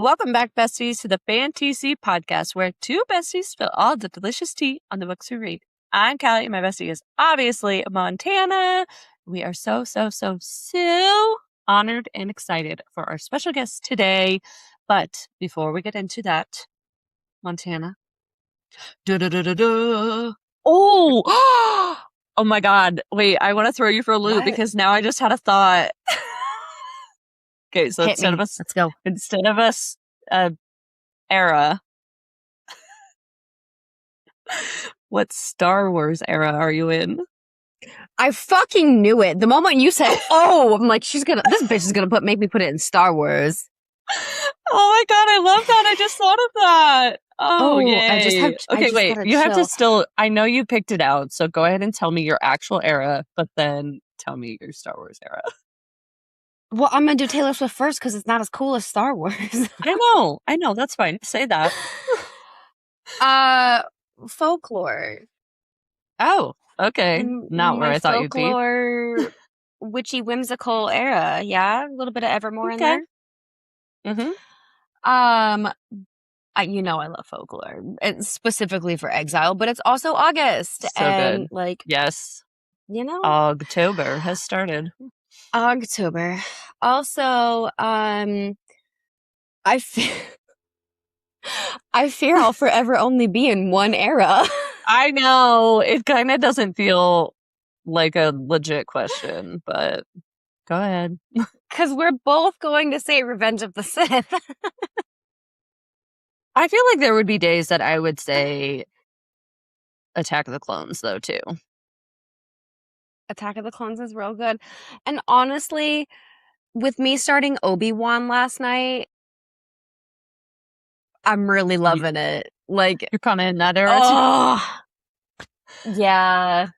Welcome back, besties, to the FanTEAsy podcast, where two besties spill all the delicious tea on the books we read. I'm Callie, and my bestie is obviously Montana. We are so honored and excited for our special guest today. But before we get into that, Montana. Oh, oh my God. Wait, I want to throw you for a loop because now I just had a thought. Okay, so let's go. Instead of us era, what Star Wars era are you in? I fucking knew it. The moment you said, "Oh," I'm like, this bitch is gonna make me put it in Star Wars. Oh my God, I love that. I just thought of that. Oh, yay. You have to still, I know you picked it out, so go ahead and tell me your actual era, but then tell me your Star Wars era. Well, I'm gonna do Taylor Swift first because it's not as cool as Star Wars. I know, that's fine. Say that. Folklore. Oh, okay. Not where I thought you'd be. Folklore, witchy, whimsical era. Yeah, a little bit of Evermore in there. Mm-hmm. I love folklore, and specifically for Exile, but it's also August, So and good. Yes, October has started. October. Also, I fear I'll forever only be in one era. I know. It kind of doesn't feel like a legit question, but go ahead. Because we're both going to say Revenge of the Sith. I feel like there would be days that I would say Attack of the Clones, though, too. Attack of the Clones is real good. And honestly, with me starting Obi-Wan last night, I'm really loving it. Like, you're kind of in that era. Yeah.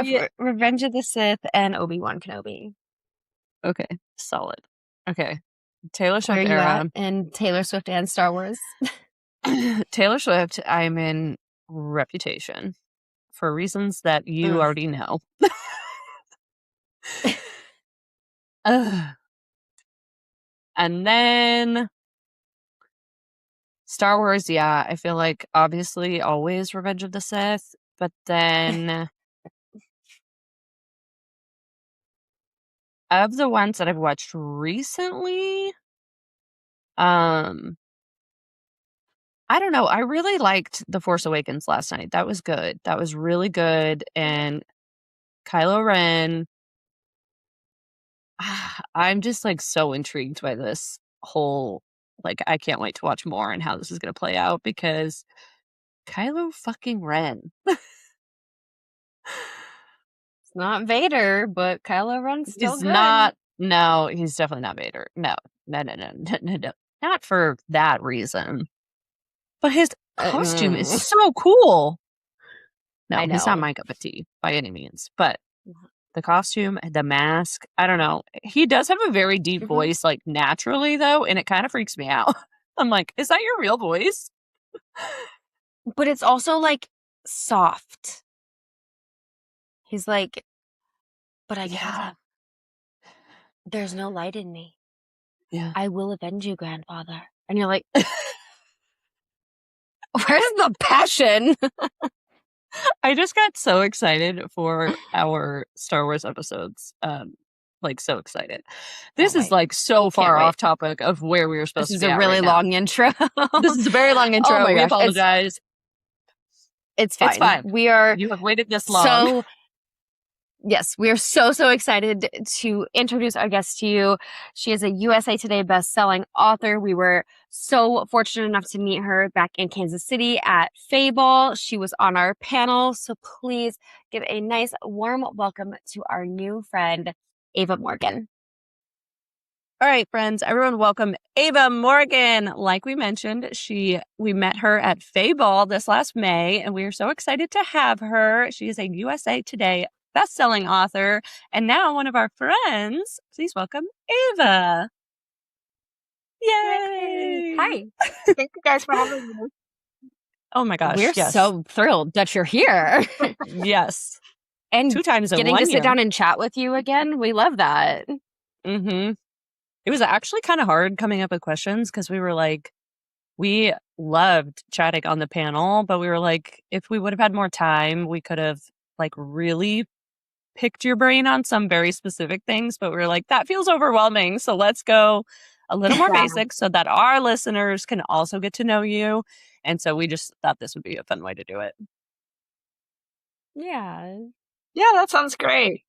So Revenge of the Sith and Obi-Wan Kenobi. Okay, solid. Okay, Taylor Swift era. And Taylor Swift and Star Wars. Taylor Swift, I'm in Reputation for reasons that you already know. And then Star Wars, yeah, I feel like obviously always Revenge of the Sith, but then of the ones that I've watched recently, I don't know. I really liked The Force Awakens last night. That was good. That was really good. And Kylo Ren, I'm just like so intrigued by this whole, like, I can't wait to watch more and how this is going to play out because Kylo fucking Ren. It's not Vader, but Kylo Ren's still good. No, he's definitely not Vader. No. Not for that reason. But his costume is so cool. No, he's not my cup of tea by any means. But the costume, the mask, I don't know. He does have a very deep voice, like naturally, though, and it kind of freaks me out. I'm like, is that your real voice? But it's also like soft. He's like, but I can't. There's no light in me. Yeah. I will avenge you, grandfather. And you're like, where's the passion? I just got so excited for our Star Wars episodes. Like so excited. This is like so far off topic of where we were supposed to be. This is a really long intro. This is a very long intro. Oh my gosh. Apologize. It's fine. It's fine. You have waited this long. Yes, we are so excited to introduce our guest to you. She is a USA Today best-selling author. We were so fortunate enough to meet her back in Kansas City at Fable. She was on our panel, so please give a nice, warm welcome to our new friend, Ava Morgyn. All right, friends, everyone welcome Ava Morgyn. Like we mentioned, we met her at Fable this last May, and we are so excited to have her. She is a USA Today best-selling author, and now one of our friends. Please welcome Ava. Yay! Hi. Thank you guys for having me. Oh my gosh, we're so thrilled that you're here. Yes. And 2 times in getting 1 to sit down and chat with you again. We love that. Mm-hmm. It was actually kind of hard coming up with questions because we were like, we loved chatting on the panel, but we were like, if we would have had more time, we could have like really picked your brain on some very specific things. But we were like, that feels overwhelming. So let's go a little more basic so that our listeners can also get to know you. And so we just thought this would be a fun way to do it. Yeah. Yeah, that sounds great.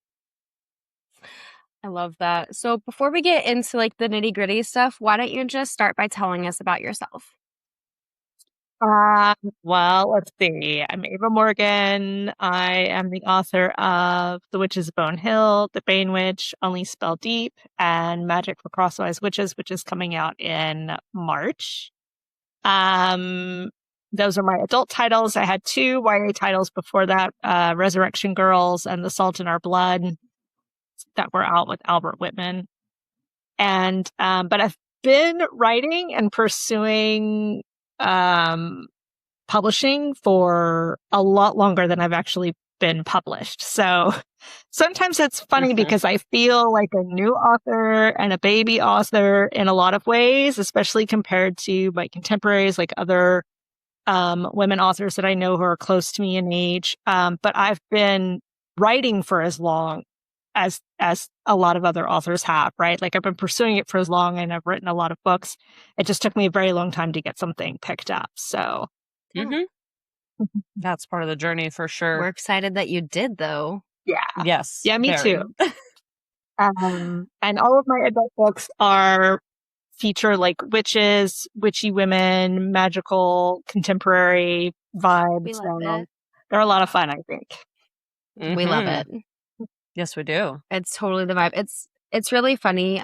I love that. So before we get into like the nitty gritty stuff, why don't you just start by telling us about yourself? Well, let's see. I'm Ava Morgyn. I am the author of The Witch's Bone Hill, The Bane Witch, Only Spell Deep, and Magic for Crosswise Witches, which is coming out in March. Those are my adult titles. I had 2 YA titles before that, Resurrection Girls and The Salt in Our Blood, that were out with Albert Whitman. And but I've been writing and pursuing publishing for a lot longer than I've actually been published. So sometimes it's funny because I feel like a new author and a baby author in a lot of ways, especially compared to my contemporaries, like other women authors that I know who are close to me in age. But I've been writing for as long as a lot of other authors have, right? Like I've been pursuing it for as long and I've written a lot of books. It just took me a very long time to get something picked up. So that's part of the journey for sure. We're excited that you did, though. Yeah. Yes. Yeah, me very. too. And all of my adult books feature like witches, witchy women, magical, contemporary vibes. We love it. They're a lot of fun, I think. We love it. Yes, we do. It's totally the vibe. It's really funny.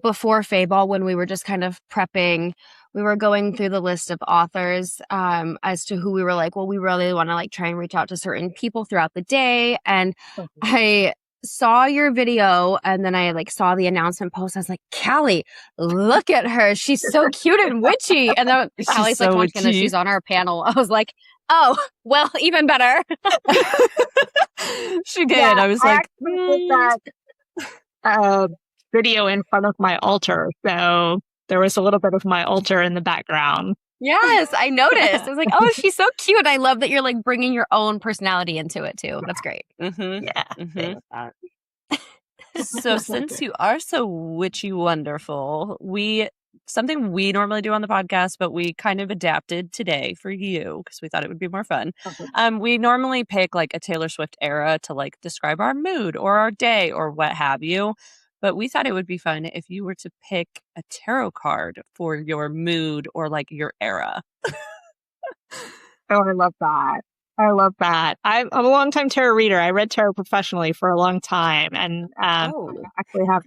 Before Fayball, when we were just kind of prepping, we were going through the list of authors as to who we were like, well, we really want to like try and reach out to certain people throughout the day. And I saw your video and then I like saw the announcement post. I was like, Callie, look at her. She's so cute and witchy. And then Callie's so like, that she's on our panel. I was like, oh, well, even better. She did. I was like, put that video in front of my altar. So there was a little bit of my altar in the background. Yes, I noticed. I was like, oh, she's so cute. I love that you're like bringing your own personality into it too. That's great. Yeah. So since you are so witchy wonderful, something we normally do on the podcast, but we kind of adapted today for you because we thought it would be more fun. We normally pick like a Taylor Swift era to like describe our mood or our day or what have you. But we thought it would be fun if you were to pick a tarot card for your mood or like your era. Oh, I love that. I love that. I'm a longtime tarot reader. I read tarot professionally for a long time. And I actually have,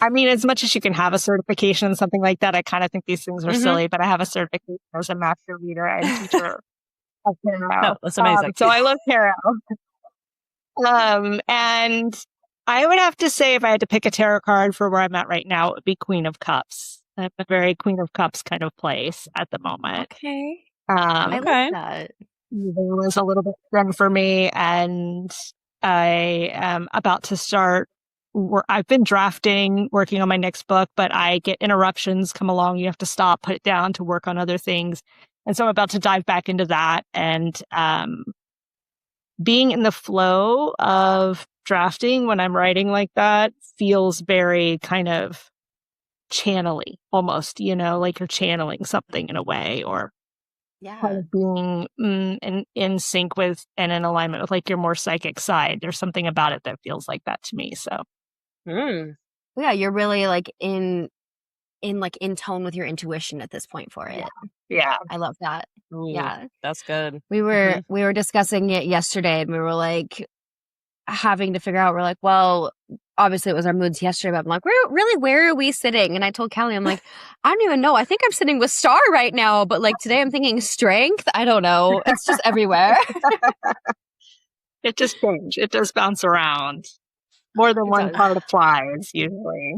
I mean, as much as you can have a certification and something like that, I kind of think these things are silly, but I have a certification as a master reader and teacher of tarot. Oh, that's amazing. So I love tarot. And I would have to say if I had to pick a tarot card for where I'm at right now, it would be Queen of Cups. I'm a very Queen of Cups kind of place at the moment. Okay. I like that. It was a little bit thin for me, and I am about to start. I've been working on my next book, but I get interruptions come along. You have to stop, put it down to work on other things. And so I'm about to dive back into that. And being in the flow of drafting when I'm writing like that feels very kind of channely almost, like you're channeling something in a way, or kind of being in sync with and in alignment with like your more psychic side. There's something about it that feels like that to me. So yeah, you're really like in tone with your intuition at this point for it. Yeah. I love that. Ooh, yeah. That's good. We were discussing it yesterday and we were like having to figure out, we're like, well, obviously it was our moods yesterday, but I'm like, where are we sitting? And I told Callie, I'm like, I don't even know. I think I'm sitting with Star right now, but like today I'm thinking strength. I don't know. It's just everywhere. It just changes. It does bounce around. More than one card applies usually.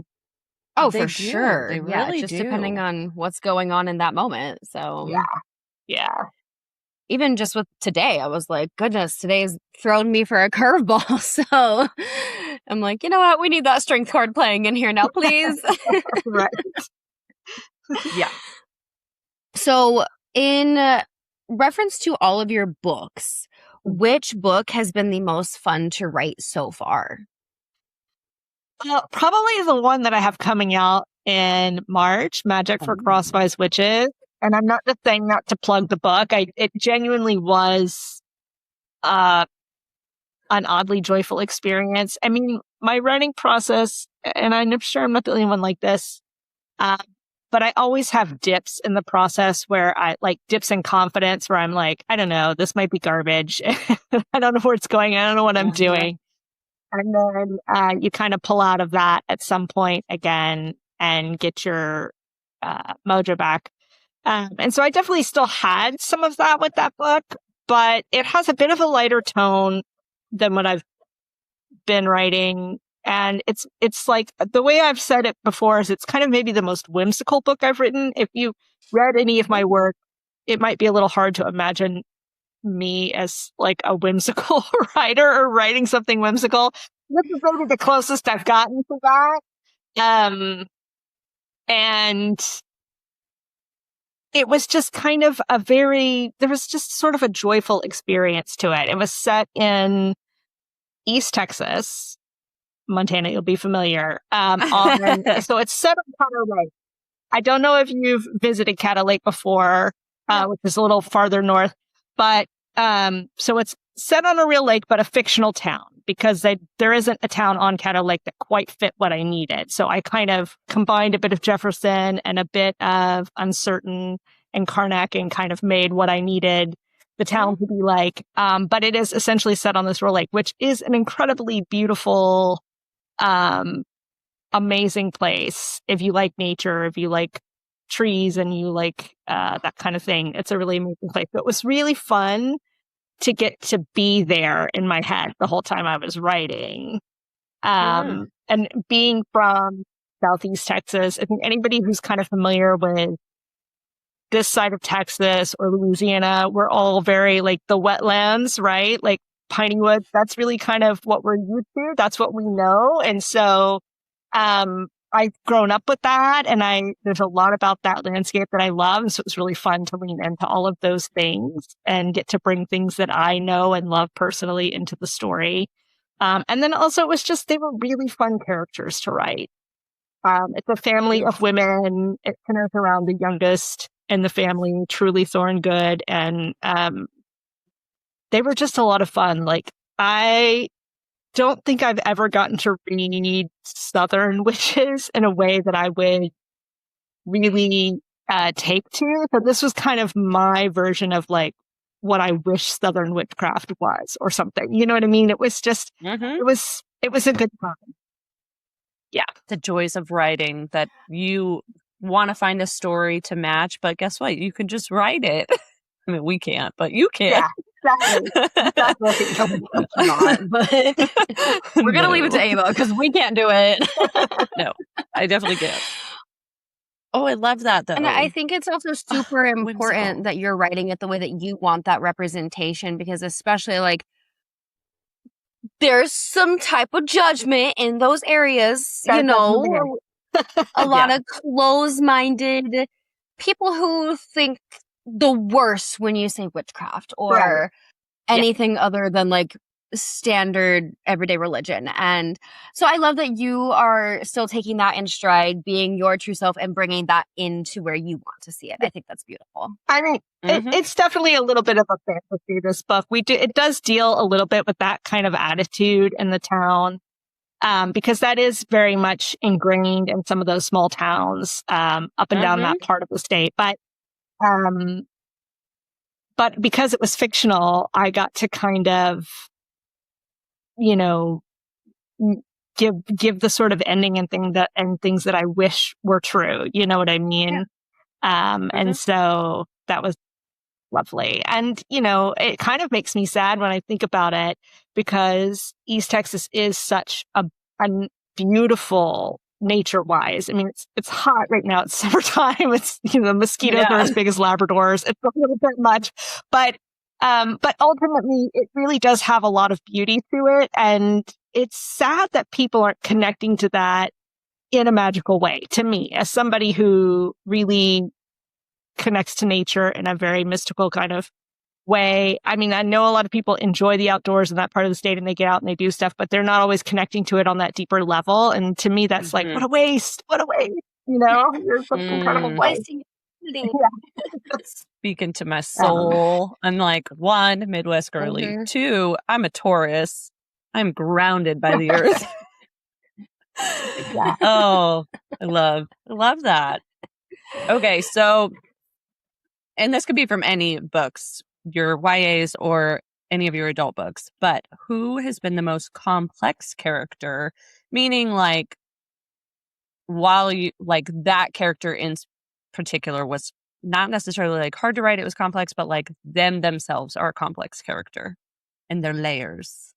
Oh, for sure. They really just do. Depending on what's going on in that moment. So yeah. Even just with today, I was like, goodness, today's thrown me for a curveball. So I'm like, you know what? We need that strength card playing in here now, please. Right. Yeah. So, in reference to all of your books, which book has been the most fun to write so far? Probably the one that I have coming out in March, Magic for Crosswise Witches. And I'm not just saying that to plug the book. It genuinely was an oddly joyful experience. I mean, my writing process, and I'm sure I'm not the only one like this, but I always have dips in the process where I like dips in confidence where I'm like, I don't know, this might be garbage. I don't know where it's going. I don't know what I'm doing. And then you kind of pull out of that at some point again and get your mojo back. And so I definitely still had some of that with that book, but it has a bit of a lighter tone than what I've been writing. And it's like the way I've said it before is it's kind of maybe the most whimsical book I've written. If you read any of my work, it might be a little hard to imagine me as like a whimsical writer or writing something whimsical. This is maybe the closest I've gotten to that. And it was just kind of there was just sort of a joyful experience to it. It was set in East Texas, Montana, you'll be familiar. So it's set on Caddo Lake. I don't know if you've visited Caddo Lake before, which is a little farther north, but so it's set on a real lake, but a fictional town because there isn't a town on Caddo Lake that quite fit what I needed. So I kind of combined a bit of Jefferson and a bit of Uncertain and Karnak and kind of made what I needed the town to be like. But it is essentially set on this real lake, which is an incredibly beautiful, amazing place. If you like nature, if you like trees and you like that kind of thing, it's a really amazing place. But it was really fun to get to be there in my head the whole time I was writing. And being from Southeast Texas, I think anybody who's kind of familiar with this side of Texas or Louisiana, we're all very like the wetlands, right? Like piney woods. That's really kind of what we're used to. That's what we know. And so I've grown up with that, and there's a lot about that landscape that I love. And so it's really fun to lean into all of those things and get to bring things that I know and love personally into the story. And then also it was just, they were really fun characters to write. It's a family of women. It centers around the youngest in the family, Truly Thorngood. And they were just a lot of fun. Like, I don't think I've ever gotten to read Southern witches in a way that I would really take to. So this was kind of my version of like what I wish Southern witchcraft was or something. You know what I mean? It was just, it was a good time. Yeah. The joys of writing, that you want to find a story to match, but guess what? You can just write it. I mean, we can't, but you can. Yeah. Exactly. But we're going to leave it to Ava because we can't do it. No, I definitely can't. Oh, I love that, though. And I think it's also super important that you're writing it the way that you want that representation, because especially like there's some type of judgment in those areas, you know, a lot of closed-minded people who think the worst when you say witchcraft or anything other than like standard everyday religion. And so I love that you are still taking that in stride, being your true self and bringing that into where you want to see it. I think that's beautiful. I mean, it's definitely a little bit of a fantasy, this book. It does deal a little bit with that kind of attitude in the town, because that is very much ingrained in some of those small towns up and down that part of the state. But because it was fictional, I got to kind of, you know, give the sort of ending and things that I wish were true. You know what I mean? Yeah. And so that was lovely. And, you know, it kind of makes me sad when I think about it, because East Texas is such a beautiful nature-wise. I mean, it's hot right now. It's summertime. It's, you know, the mosquitoes are as big as Labradors. It's a little bit much, but But ultimately, it really does have a lot of beauty to it. And it's sad that people aren't connecting to that in a magical way. To me, as somebody who really connects to nature in a very mystical kind of way. I mean, I know a lot of people enjoy the outdoors in that part of the state and they get out and they do stuff, but they're not always connecting to it on that deeper level. And to me, that's like, what a waste. What a waste. You know, you're such an incredible place. Yeah. Speaking to my soul. I'm like, 1, Midwest girly. 2, I'm a Taurus. I'm grounded by the earth. Oh, I love that. Okay, so, and this could be from any books, your YAs or any of your adult books, but who has been the most complex character? Meaning, like, while you, like, that character in particular was not necessarily, like, hard to write, it was complex, but, like, themselves are a complex character. And their layers.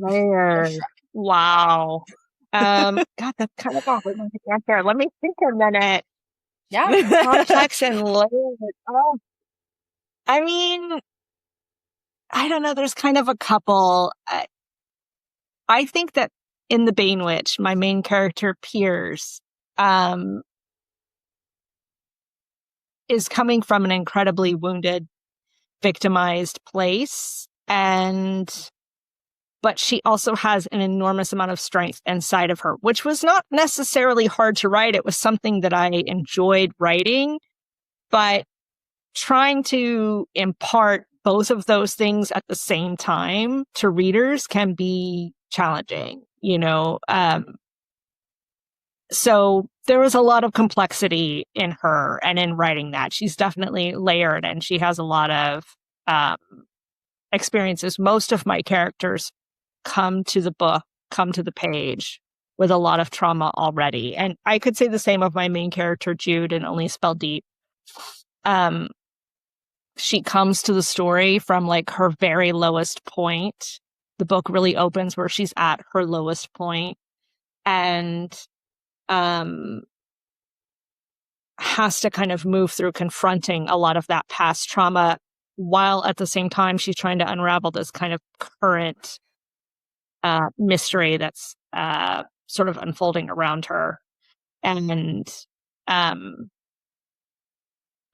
Layers. Wow. God, that's kind of awkward to get there. Let me think a minute. Yeah. Complex and layered. Oh, I mean, I don't know. There's kind of a couple. I think that in The Bane Witch, my main character, Piers, is coming from an incredibly wounded, victimized place. But she also has an enormous amount of strength inside of her, which was not necessarily hard to write. It was something that I enjoyed writing, but trying to impart both of those things at the same time to readers can be challenging, you know? So there was a lot of complexity in her and in writing that. She's definitely layered and she has a lot of experiences. Most of my characters come to the page with a lot of trauma already. And I could say the same of my main character, Jude, and Only Spell Deep. She comes to the story from like her very lowest point. The book really opens where she's at her lowest point and has to kind of move through confronting a lot of that past trauma while at the same time she's trying to unravel this kind of current mystery that's sort of unfolding around her. And I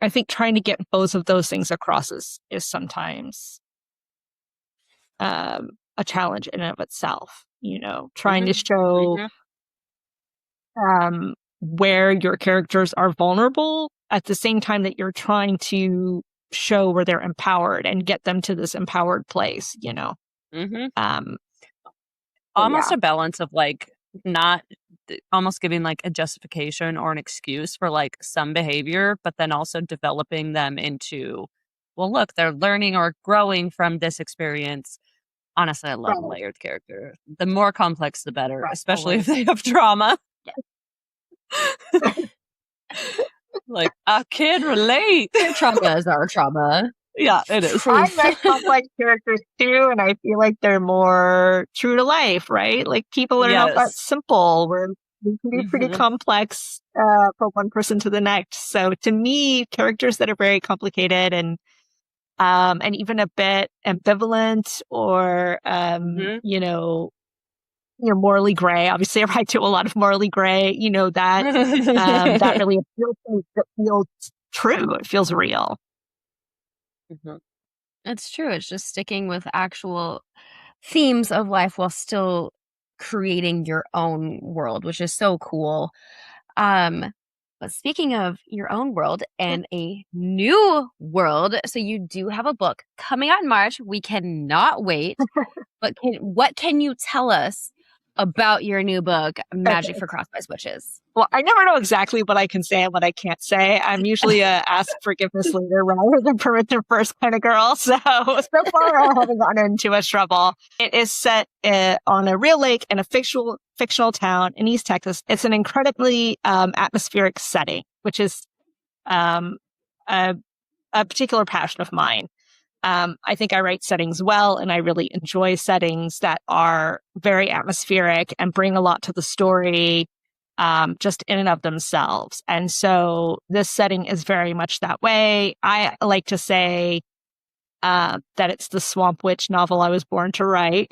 think trying to get both of those things across is sometimes a challenge in and of itself, you know, trying to show where your characters are vulnerable at the same time that you're trying to show where they're empowered and get them to this empowered place, you know. Almost a balance of like not almost giving like a justification or an excuse for like some behavior, but then also developing them into, well, look, they're learning or growing from this experience. Honestly, I love a layered character. The more complex, the better, especially if they have trauma. Like, I can relate. Their trauma is our trauma. Yeah, it is. I like complex characters too, and I feel like they're more true to life, right? Like people are not that simple. We can be pretty complex from one person to the next. So to me, characters that are very complicated and even a bit ambivalent or you know, morally gray. Obviously, I write to a lot of morally gray. You know that that really appeals to me. It feels true. It feels real. It's true. It's just sticking with actual themes of life while still creating your own world, which is so cool. But speaking of your own world and a new world, so you do have a book coming out in March. We cannot wait. But what can you tell us about your new book, Magic for Crosswise Witches? Well, I never know exactly what I can say and what I can't say. I'm usually a ask forgiveness later rather than permission first kind of girl. So far I haven't gotten into a trouble. It is set on a real lake in a fictional town in East Texas. It's an incredibly atmospheric setting, which is a particular passion of mine. I think I write settings well, and I really enjoy settings that are very atmospheric and bring a lot to the story, just in and of themselves. And so this setting is very much that way. I like to say that it's the Swamp Witch novel I was born to write.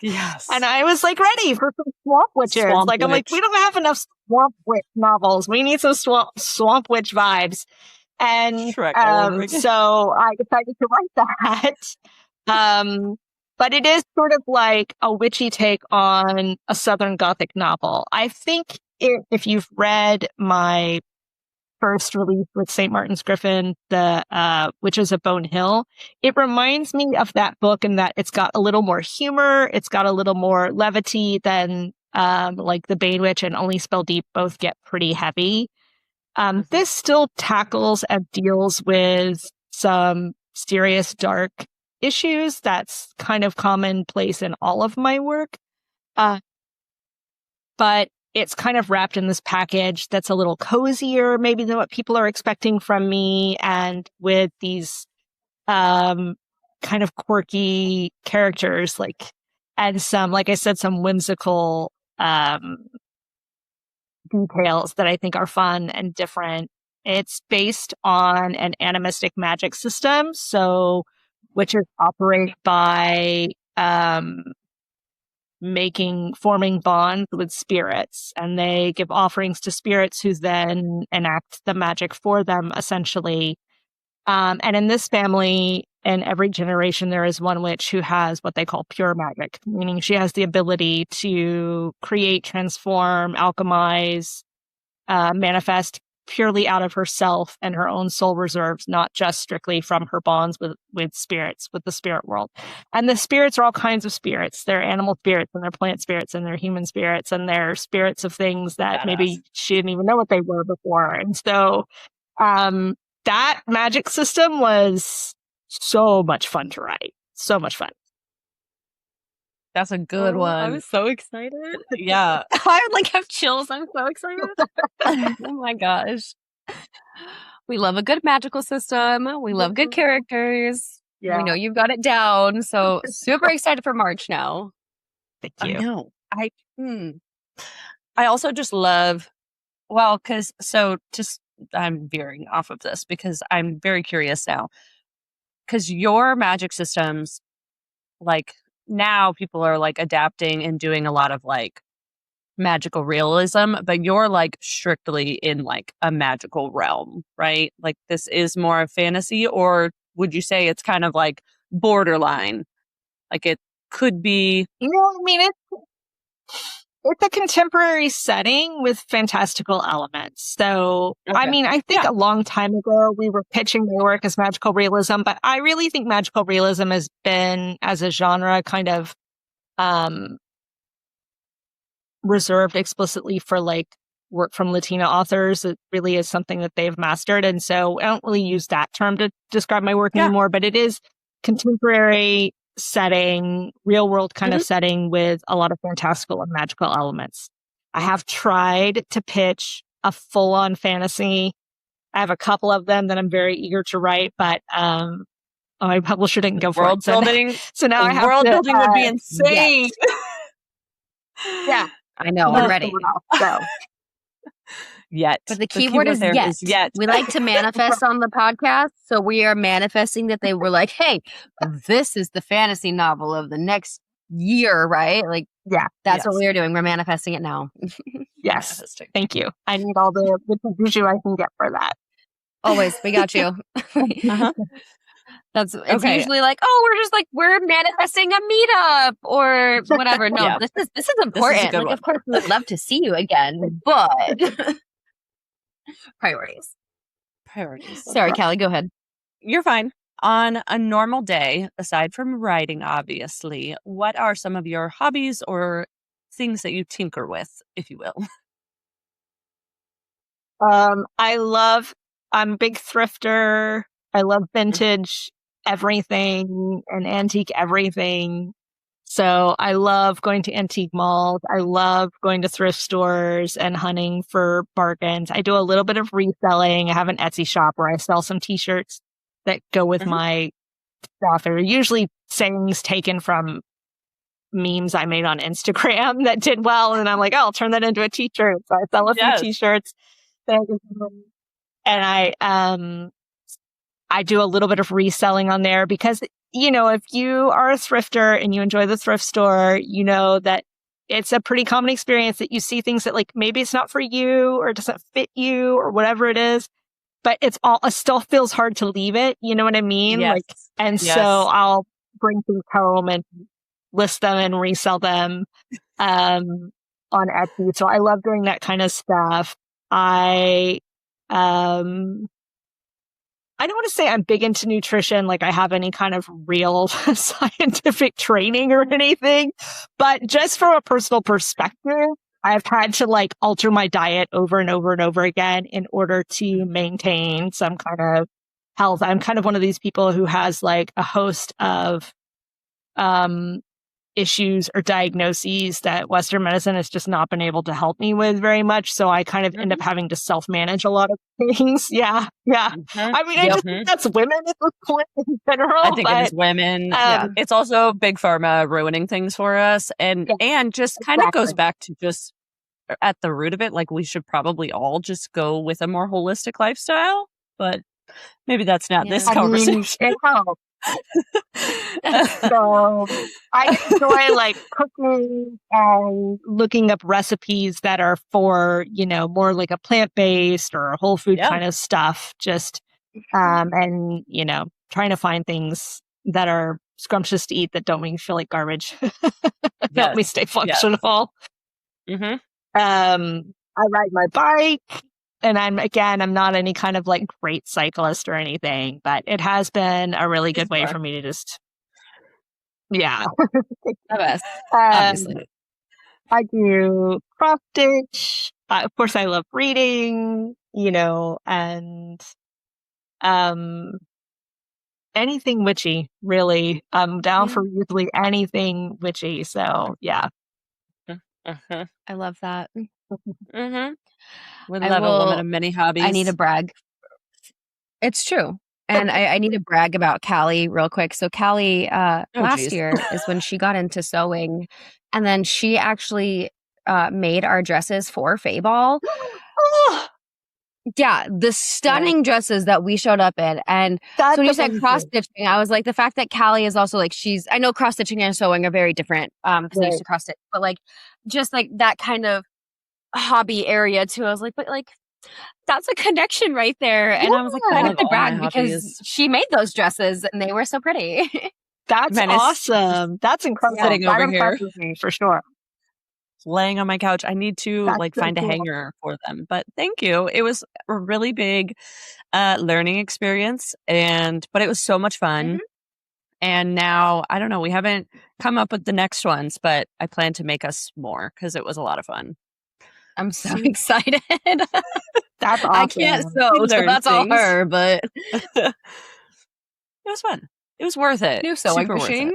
Yes. And I was like ready for some Swamp Witches. Swamp I'm like, we don't have enough Swamp Witch novels. We need some Swamp Witch vibes. And so I decided to write that. But it is sort of like a witchy take on a Southern Gothic novel. I think if you've read my first release with St. Martin's Griffin, the Witches of Bone Hill, it reminds me of that book in that it's got a little more humor, it's got a little more levity than like the Bane Witch and Only Spell Deep both get pretty heavy. This still tackles and deals with some serious dark issues. That's kind of commonplace in all of my work. But it's kind of wrapped in this package that's a little cozier maybe than what people are expecting from me, and with these kind of quirky characters, like, and some, like I said, some whimsical details that I think are fun and different. It's based on an animistic magic system, so witches operate by forming bonds with spirits, and they give offerings to spirits who then enact the magic for them, essentially. And in this family, in every generation, there is one witch who has what they call pure magic, meaning she has the ability to create, transform, alchemize, manifest purely out of herself and her own soul reserves, not just strictly from her bonds with spirits, with the spirit world. And the spirits are all kinds of spirits. They're animal spirits, and they're plant spirits, and they're human spirits, and they're spirits of things that maybe she didn't even know what they were before. And so that magic system was so much fun to write. So much fun. That's a good one. I was so excited. Yeah. I like have chills. I'm so excited. Oh my gosh. We love a good magical system. We love good characters. Yeah. We know you've got it down. So super excited for March now. Thank you. I know. I also just love, well, I'm veering off of this because I'm very curious now. Because your magic systems, like, now people are like adapting and doing a lot of like magical realism, but you're like strictly in like a magical realm, right? Like, this is more of fantasy, or would you say it's kind of like borderline? Like, it could be. I mean, it's a contemporary setting with fantastical elements. So, okay. I mean, I think a long time ago we were pitching my work as magical realism, but I really think magical realism has been, as a genre, kind of reserved explicitly for like work from Latina authors. It really is something that they've mastered. And so I don't really use that term to describe my work anymore, but it is contemporary setting, real world kind of setting with a lot of fantastical and magical elements. I have tried to pitch a full on fantasy. I have a couple of them that I'm very eager to write, but my publisher didn't go for it. So now I have world building would be insane. Yeah. I know, I'm ready. Yet. But the key word is yet. We like to manifest on the podcast, so we are manifesting that they were like, hey, this is the fantasy novel of the next year, right? Like, that's what we're doing. We're manifesting it now. Yes. Thank you. I need all the juju I can get for that. Always. We got you. It's usually like, we're manifesting a meetup or whatever. No, this is important. Like, of course, we would love to see you again, but priorities. Sorry, Callie, go ahead. You're fine. On a normal day, aside from writing, obviously, what are some of your hobbies or things that you tinker with, if you will? I'm a big thrifter. I love vintage everything and antique everything. So I love going to antique malls. I love going to thrift stores and hunting for bargains. I do a little bit of reselling. I have an Etsy shop where I sell some t-shirts that go with my stuff. They're usually sayings taken from memes I made on Instagram that did well. And I'm like, I'll turn that into a t-shirt. So I sell a few t-shirts. And I I do a little bit of reselling on there because, if you are a thrifter and you enjoy the thrift store, you know that it's a pretty common experience that you see things that like maybe it's not for you or it doesn't fit you or whatever it is, but it still feels hard to leave it. You know what I mean? Yes. So I'll bring things home and list them and resell them on Etsy. So I love doing that kind of stuff. I don't want to say I'm big into nutrition, like I have any kind of real scientific training or anything, but just from a personal perspective, I've had to like alter my diet over and over and over again in order to maintain some kind of health. I'm kind of one of these people who has like a host of issues or diagnoses that Western medicine has just not been able to help me with very much. So I kind of end up having to self-manage a lot of things. Yeah. I mean, I just think that's women at this point in general. I think it is women. It's also big pharma ruining things for us. And just kind of goes back to just at the root of it, like we should probably all just go with a more holistic lifestyle. But maybe that's not this conversation. It helps. So I enjoy like cooking and looking up recipes that are for, more like a plant-based or a whole food kind of stuff. Just, and, trying to find things that are scrumptious to eat that don't make me feel like garbage. Help me stay functional. Yes. I ride my bike. And I'm not any kind of like great cyclist or anything, but it has been a really good way for me to just, The best, obviously. I do cross stitch. Of course, I love reading, and anything witchy, really. I'm down for usually anything witchy. So, yeah. I love that. We love a woman of many hobbies. I need to brag. It's true. And I need to brag about Callie real quick. So Callie, last year is when she got into sewing. And then she actually made our dresses for Fayball. Yeah, the stunning dresses that we showed up in. And so when you said cross-stitching, I was like, the fact that Callie is also like, I know cross-stitching and sewing are very different because I used to cross-stitch. But like, just like that kind of hobby area too. I was like, but like that's a connection right there. And I was like, I have to brag because she made those dresses and they were so pretty. That's awesome. That's incredible. Sitting over here for sure. Laying on my couch. I need to find a hanger for them. But thank you. It was a really big learning experience but it was so much fun. And now, I don't know, we haven't come up with the next ones, but I plan to make us more because it was a lot of fun. I'm so excited. That's awesome. I can't sew, so that's all her, but it was fun. It was worth it. New sewing machine.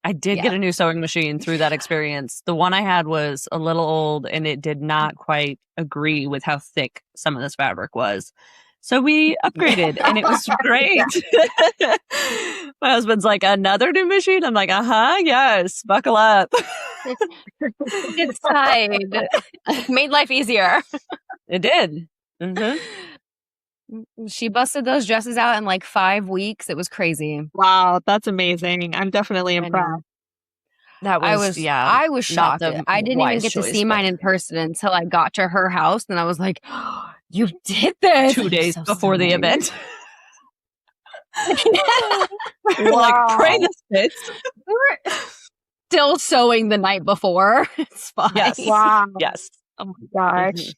I did get a new sewing machine through that experience. The one I had was a little old and it did not quite agree with how thick some of this fabric was. So we upgraded and it was great. My husband's like, another new machine? I'm like, yes, buckle up. It's tight. Made life easier. It did. She busted those dresses out in like 5 weeks. It was crazy. Wow, that's amazing. I'm definitely impressed. I was shocked. I didn't even get to see mine in person until I got to her house, and I was like, oh, "You did this 2 days before the event." You're like, pray this fits. We were still sewing the night before. It's fine. Yes. Wow. Yes. Oh my gosh.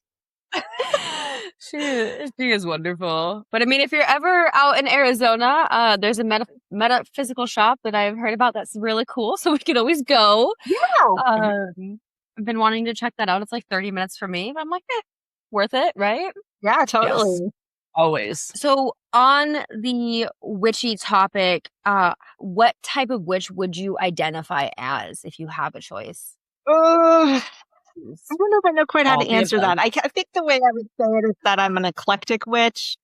She is wonderful. But I mean, if you're ever out in Arizona, there's a metaphysical shop that I've heard about that's really cool. So we could always go. Yeah. I've been wanting to check that out. It's like 30 minutes for me. But I'm like, worth it, right? Yeah, totally. Yes. Always. So on the witchy topic, what type of witch would you identify as if you have a choice? I don't know if I know quite how to answer that. I think the way I would say it is that I'm an eclectic witch.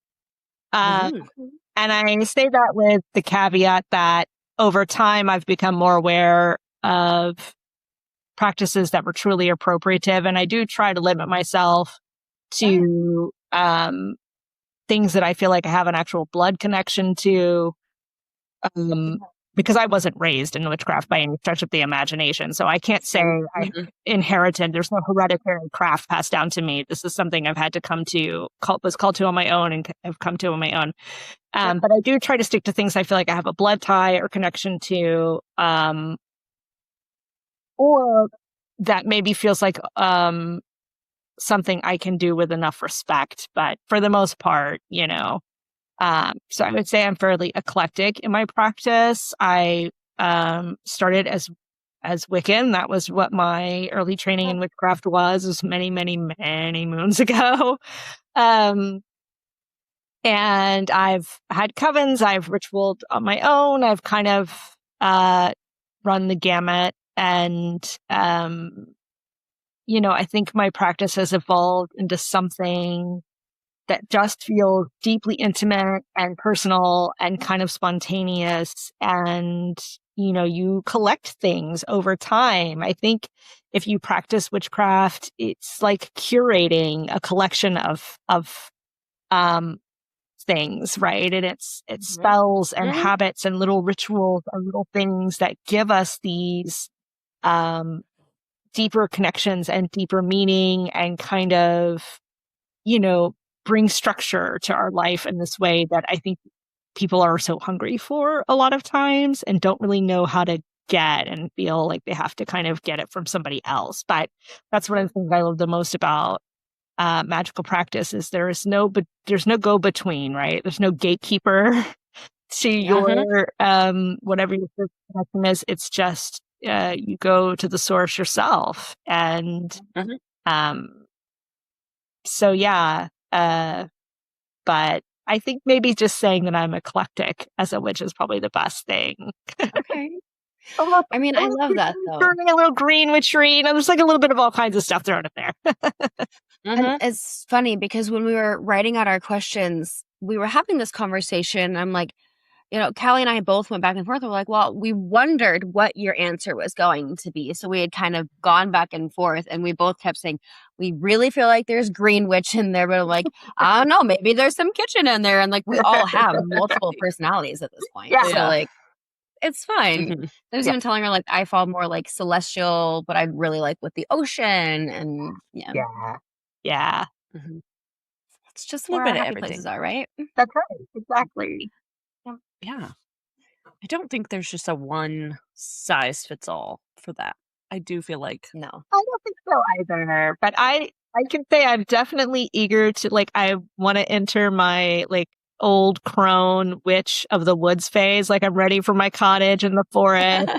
And I say that with the caveat that over time I've become more aware of practices that were truly appropriative. And I do try to limit myself to things that I feel like I have an actual blood connection to, because I wasn't raised in witchcraft by any stretch of the imagination. So I can't say I inherited, there's no hereditary craft passed down to me. This is something I've had to was called to on my own and have come to on my own. But I do try to stick to things I feel like I have a blood tie or connection to, or that maybe feels like something I can do with enough respect. But for the most part, so I would say I'm fairly eclectic in my practice. I started as Wiccan. That was what my early training in witchcraft was many, many, many moons ago. And I've had covens. I've ritualed on my own. I've kind of run the gamut. And, I think my practice has evolved into something that just feels deeply intimate and personal and kind of spontaneous. And, you collect things over time. I think if you practice witchcraft, it's like curating a collection of things, right? And it's spells and habits and little rituals and little things that give us these deeper connections and deeper meaning and kind of, bring structure to our life in this way that I think people are so hungry for a lot of times and don't really know how to get and feel like they have to kind of get it from somebody else. But that's one of the things I love the most about magical practice is there's no go between, right? There's no gatekeeper to your whatever your connection is. It's just you go to the source yourself, and so yeah. But I think maybe just saying that I'm eclectic as a witch is probably the best thing. Okay. I mean, I love that though. Burning a little green witchery, there's like a little bit of all kinds of stuff thrown in there. And it's funny because when we were writing out our questions, we were having this conversation. I'm like, Callie and I both went back and forth. We're like, well, we wondered what your answer was going to be. So we had kind of gone back and forth, and we both kept saying, we really feel like there's green witch in there, but I'm like, I don't know, maybe there's some kitchen in there. And like, we all have multiple personalities at this point. Yeah. So like, it's fine. I was even telling her like, I fall more like celestial, but I really like with the ocean and yeah. It's just where our happy places are, right? That's right. Exactly. Yeah. I don't think there's just a one size fits all for that. I do feel like no. I don't think so either. But I can say I'm definitely eager to I want to enter my old crone witch of the woods phase. Like I'm ready for my cottage in the forest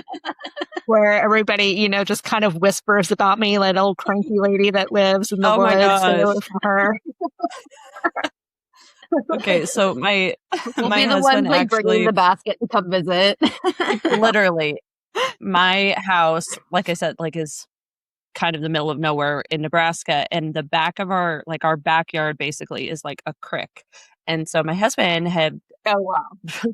where everybody, just kind of whispers about me, like an old cranky lady that lives in the woods. My for her. Okay, so my husband one bringing the basket to come visit. Literally, my house, like I said, is kind of the middle of nowhere in Nebraska, and the back of our backyard basically is like a creek. And so my husband had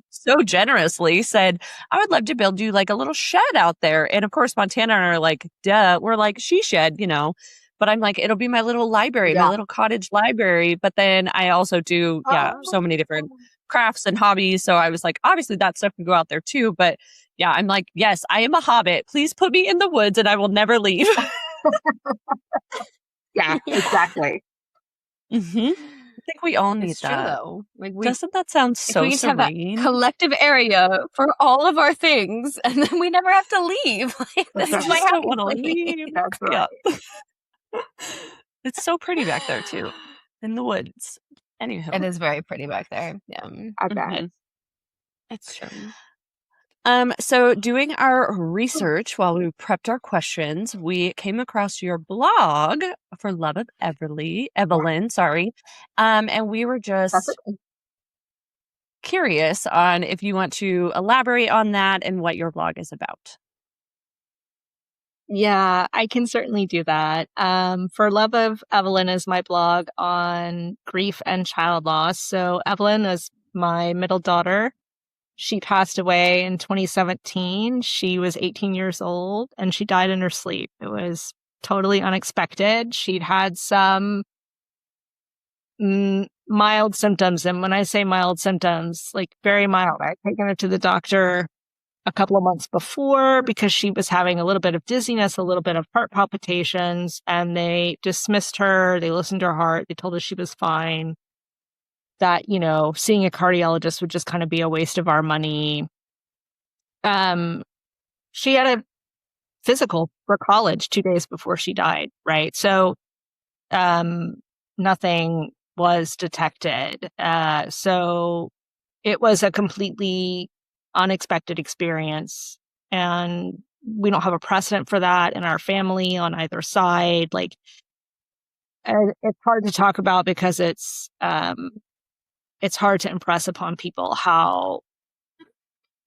so generously said, I would love to build you like a little shed out there. And of course, Montana are like, duh, we're like, she shed, But I'm like, it'll be my little library, my little cottage library. But then I also do, so many different crafts and hobbies. So I was like, obviously that stuff can go out there too. But yeah, I'm like, yes, I am a hobbit. Please put me in the woods and I will never leave. Yeah, exactly. I think we all need it's that. True, though. Doesn't that sound so we serene? Have that collective area for all of our things, and then we never have to leave. This is my happy place. That's right. Yeah. It's so pretty back there too, in the woods. Anywho, it is very pretty back there. Yeah, I bet. It's true. So doing our research while we prepped our questions, we came across your blog for Love of Evelyn, sorry. And we were just curious on if you want to elaborate on that and what your blog is about. Yeah, I can certainly do that. For Love of Evelyn is my blog on grief and child loss. So Evelyn is my middle daughter. She passed away in 2017. She was 18 years old and she died in her sleep. It was totally unexpected. She'd had some mild symptoms. And when I say mild symptoms, like very mild, I'd taken her to the doctor a couple of months before because she was having a little bit of dizziness, a little bit of heart palpitations, and they dismissed her. They listened to her heart. They told us she was fine, that, you know, seeing a cardiologist would just kind of be a waste of our money. She had a physical for college 2 days before she died, right? So nothing was detected. So it was a completely unexpected experience. And we don't have a precedent for that in our family on either side. Like, it's hard to talk about because it's hard to impress upon people how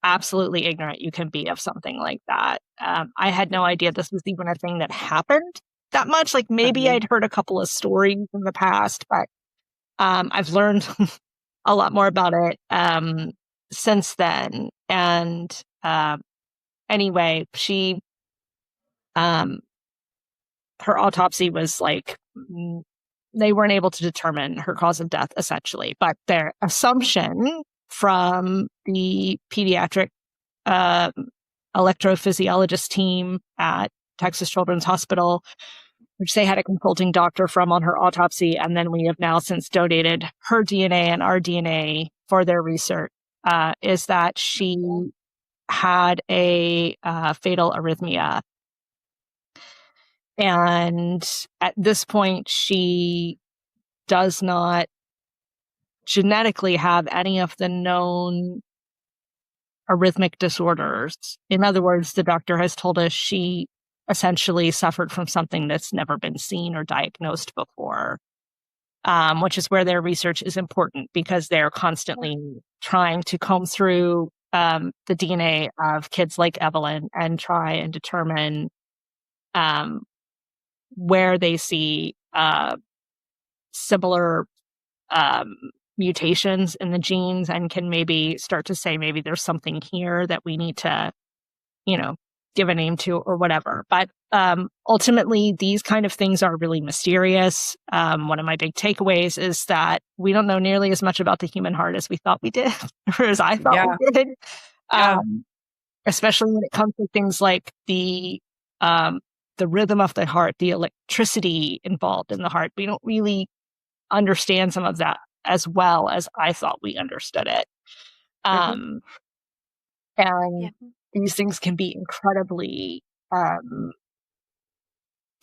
absolutely ignorant you can be of something like that. I had no idea this was even a thing that happened that much. Like, maybe I'd heard a couple of stories in the past, but I've learned a lot more about it since then. And anyway, she her autopsy was like, they weren't able to determine her cause of death, essentially. But their assumption from the pediatric electrophysiologist team at Texas Children's Hospital, which they had a consulting doctor from on her autopsy, and then we have now since donated her DNA and our DNA for their research, is that she had a fatal arrhythmia. And at this point, she does not genetically have any of the known arrhythmic disorders. In other words, the doctor has told us she essentially suffered from something that's never been seen or diagnosed before, which is where their research is important because they're constantly trying to comb through the DNA of kids like Evelyn and try and determine where they see similar mutations in the genes and can maybe start to say maybe there's something here that we need to, you know, give a name to or whatever. But ultimately, these kind of things are really mysterious. One of my big takeaways is that we don't know nearly as much about the human heart as we thought we did, or as I thought we did. Especially when it comes to things like the rhythm of the heart, the electricity involved in the heart. We don't really understand some of that as well as I thought we understood it. And these things can be incredibly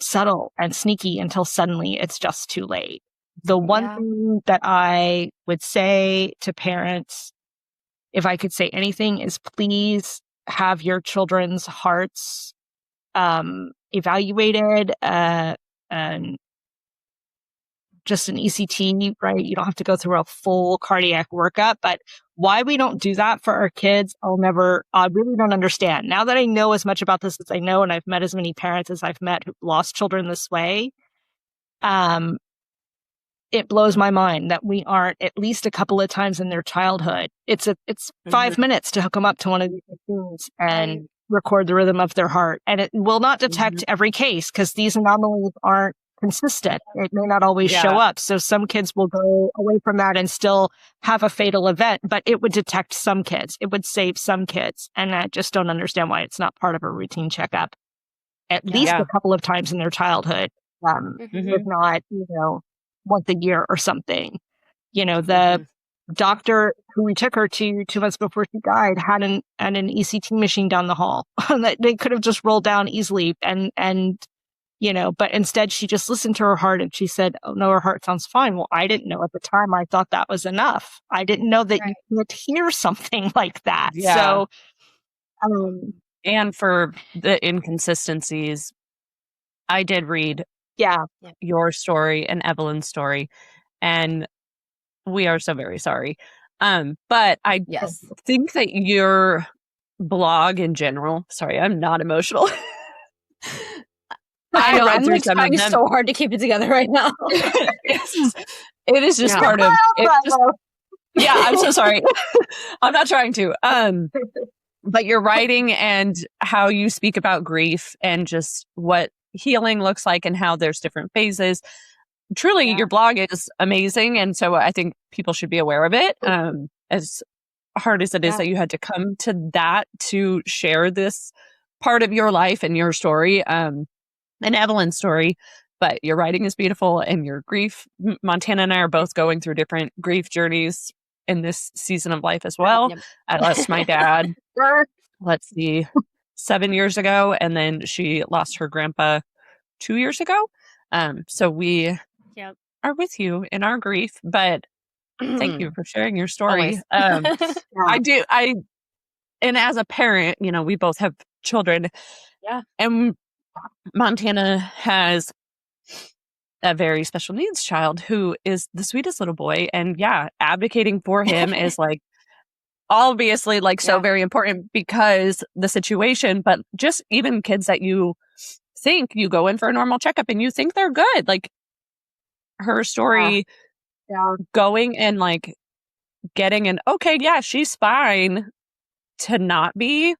subtle and sneaky until suddenly it's just too late. The one thing that I would say to parents, if I could say anything, is please have your children's hearts evaluated, and just an ECT, right? You don't have to go through a full cardiac workup, but why we don't do that for our kids, I really don't understand. Now that I know as much about this as I know, and I've met as many parents as I've met who've lost children this way, it blows my mind that we aren't at least a couple of times in their childhood. It's 5 minutes to hook them up to one of these machines and record the rhythm of their heart. And it will not detect every case because these anomalies aren't consistent. It may not always show up. So some kids will go away from that and still have a fatal event, but it would detect some kids. It would save some kids. And I just don't understand why it's not part of a routine checkup at least a couple of times in their childhood. If not, once a year or something. The doctor who we took her to 2 months before she died had an ECT machine down the hall that they could have just rolled down easily but instead she just listened to her heart and she said, oh no, her heart sounds fine. Well, I didn't know at the time. I thought that was enough. I didn't know that you could hear something like that. Yeah. So, and for the inconsistencies, I did read your story and Evelyn's story, and we are so very sorry. But I think that your blog in general, sorry, I'm not emotional. I know, I'm like trying so hard to keep it together right now. It is just part of it. I'm so sorry. I'm not trying to. But your writing and how you speak about grief and just what healing looks like and how there's different phases. truly, your blog is amazing. And so I think people should be aware of it. As hard as it is that you had to come to that to share this part of your life and your story, and Evelyn's story. But your writing is beautiful, and your grief. Montana and I are both going through different grief journeys in this season of life as well. Yep. I lost my dad, let's see, 7 years ago, and then she lost her grandpa 2 years ago. So we are with you in our grief, but thank you for sharing your story. And as a parent, you know, we both have children. Yeah. And Montana has a very special needs child who is the sweetest little boy. And advocating for him is like, obviously, like, so very important because the situation, but just even kids that you think you go in for a normal checkup and you think they're good. Like her story, going and like getting an, okay, she's fine, to not be,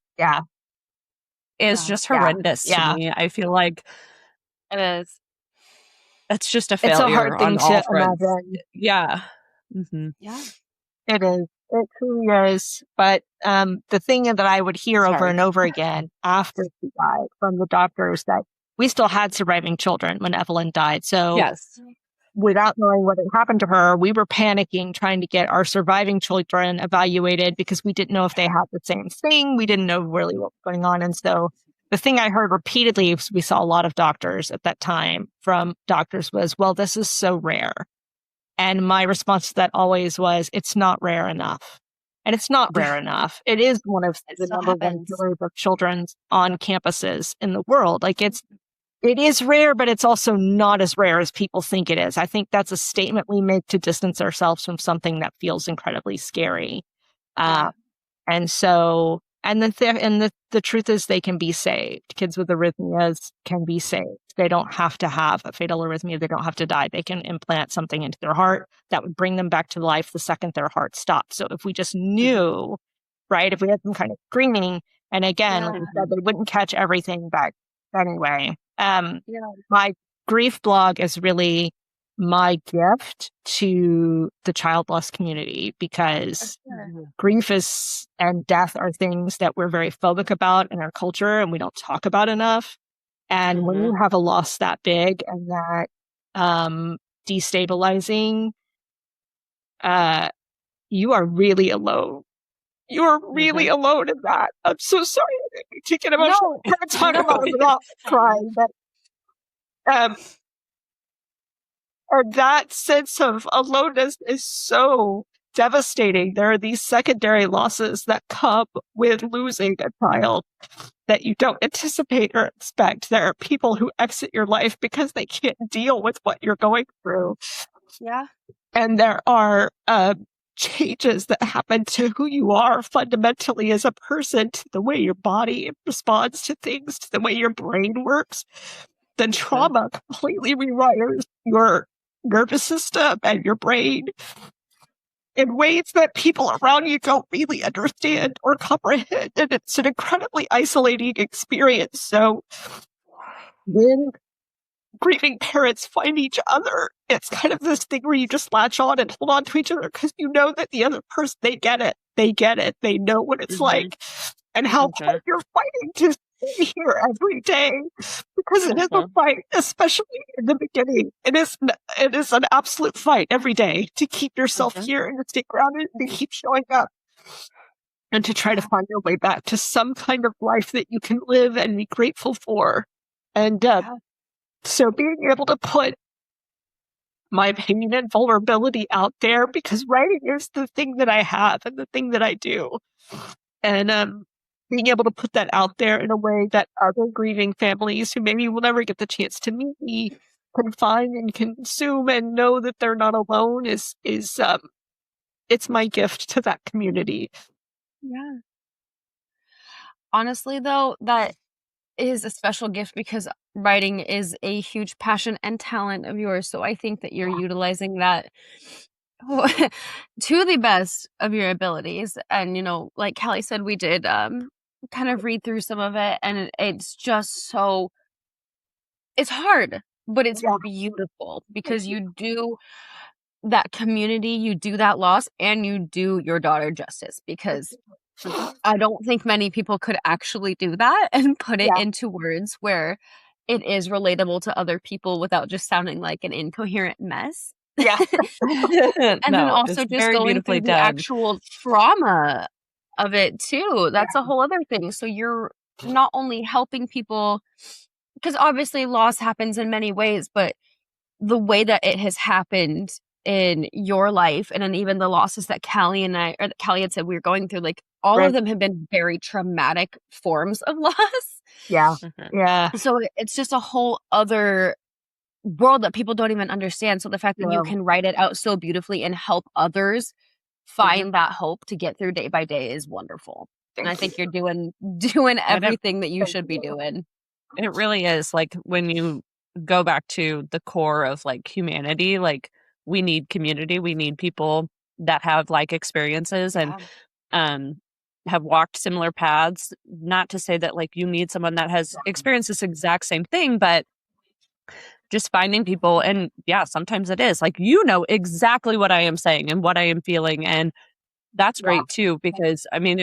is just horrendous to me. I feel like it is. It's just a failure. It's a hard thing to imagine. Yeah. It is. It truly is. But the thing that I would hear over and over again after she died from the doctors, that we still had surviving children when Evelyn died. So without knowing what had happened to her, we were panicking, trying to get our surviving children evaluated because we didn't know if they had the same thing. We didn't know really what was going on. And so the thing I heard repeatedly, because we saw a lot of doctors at that time from doctors, was, well, this is so rare. And my response to that always was, it's not rare enough. And it's not rare enough. It is one of the number one killers of children on campuses in the world. Like it is rare, but it's also not as rare as people think it is. I think that's a statement we make to distance ourselves from something that feels incredibly scary. And so, and the truth is they can be saved. Kids with arrhythmias can be saved. They don't have to have a fatal arrhythmia. They don't have to die. They can implant something into their heart that would bring them back to life the second their heart stops. So if we just knew, right, if we had some kind of screening, and again, like you said, they wouldn't catch everything back anyway. My grief blog is really my gift to the child loss community, because grief and death are things that we're very phobic about in our culture and we don't talk about enough. And when you have a loss that big and that destabilizing, you are really alone. You are really alone in that. I'm so sorry. I can't get emotional. I can't talk about it without crying. But and that sense of aloneness is so devastating. There are these secondary losses that come with losing a child that you don't anticipate or expect. There are people who exit your life because they can't deal with what you're going through. And there are changes that happen to who you are fundamentally as a person, to the way your body responds to things, to the way your brain works. The trauma completely rewires your nervous system and your brain in ways that people around you don't really understand or comprehend. And it's an incredibly isolating experience. So when grieving parents find each other, it's kind of this thing where you just latch on and hold on to each other because you know that the other person, they get it. They know what it's like and how hard you're fighting to stay here every day, because it is a fight, especially in the beginning. It is an absolute fight every day to keep yourself here and to stay grounded and to keep showing up and to try to find your way back to some kind of life that you can live and be grateful for. And so being able to put my opinion and vulnerability out there, because writing is the thing that I have and the thing that I do. And being able to put that out there in a way that other grieving families who maybe will never get the chance to meet me can find and consume and know that they're not alone is it's my gift to that community. Yeah. Honestly, though, that is a special gift because writing is a huge passion and talent of yours. So I think that you're utilizing that to the best of your abilities. And, you know, like Callie said, we did kind of read through some of it, and it's just so, it's hard. but it's beautiful because you do that community, you do that loss, and you do your daughter justice, because I don't think many people could actually do that and put it into words where it is relatable to other people without just sounding like an incoherent mess. Yeah. And then No, also it's just very going beautifully through the done. actual trauma of it too. That's a whole other thing. So you're not only helping people, because obviously loss happens in many ways, but the way that it has happened in your life, and then even the losses that Callie had said we were going through, like all of them have been very traumatic forms of loss. Yeah. Mhm. Yeah. So it's just a whole other world that people don't even understand. So the fact that you can write it out so beautifully and help others find that hope to get through day by day is wonderful. And I think you're doing everything that you should be doing. It really is. Like, when you go back to the core of like humanity, like, we need community. We need people that have like experiences and have walked similar paths. Not to say that like you need someone that has experienced this exact same thing, but just finding people. And yeah, sometimes it is like, you know exactly what I am saying and what I am feeling. And that's great too, because I mean,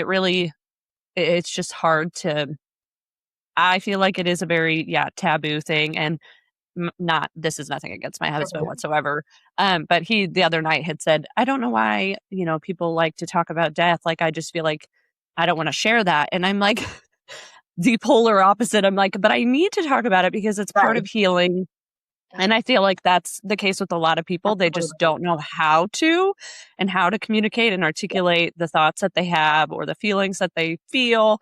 it's just hard to, I feel like it is a very, taboo thing. And not, this is nothing against my husband whatsoever. But he, the other night, had said, I don't know why, people like to talk about death. Like, I just feel like I don't want to share that. And I'm like, the polar opposite. I'm like, but I need to talk about it because it's part of healing. And I feel like that's the case with a lot of people. They just don't know how to communicate and articulate the thoughts that they have or the feelings that they feel.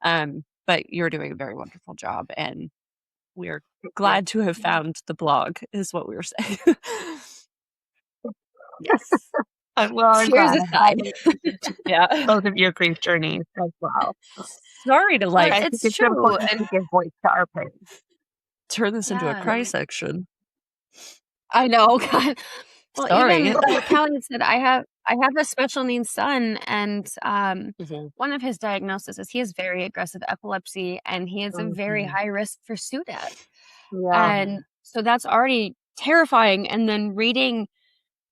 But you're doing a very wonderful job, and we're glad to have found the blog, is what we were saying. Yes. Well, I'm Cheers glad. aside. Yeah. Both of your grief journeys as well. Sorry to like it's it's true. important And to give voice to our pain. turn this into a cry section. I know. God. Well, Sorry. even like Callie said, I have a special needs son, and one of his diagnoses is he has very aggressive epilepsy, and he is a very high risk for SUDEP. And so that's already terrifying. And then reading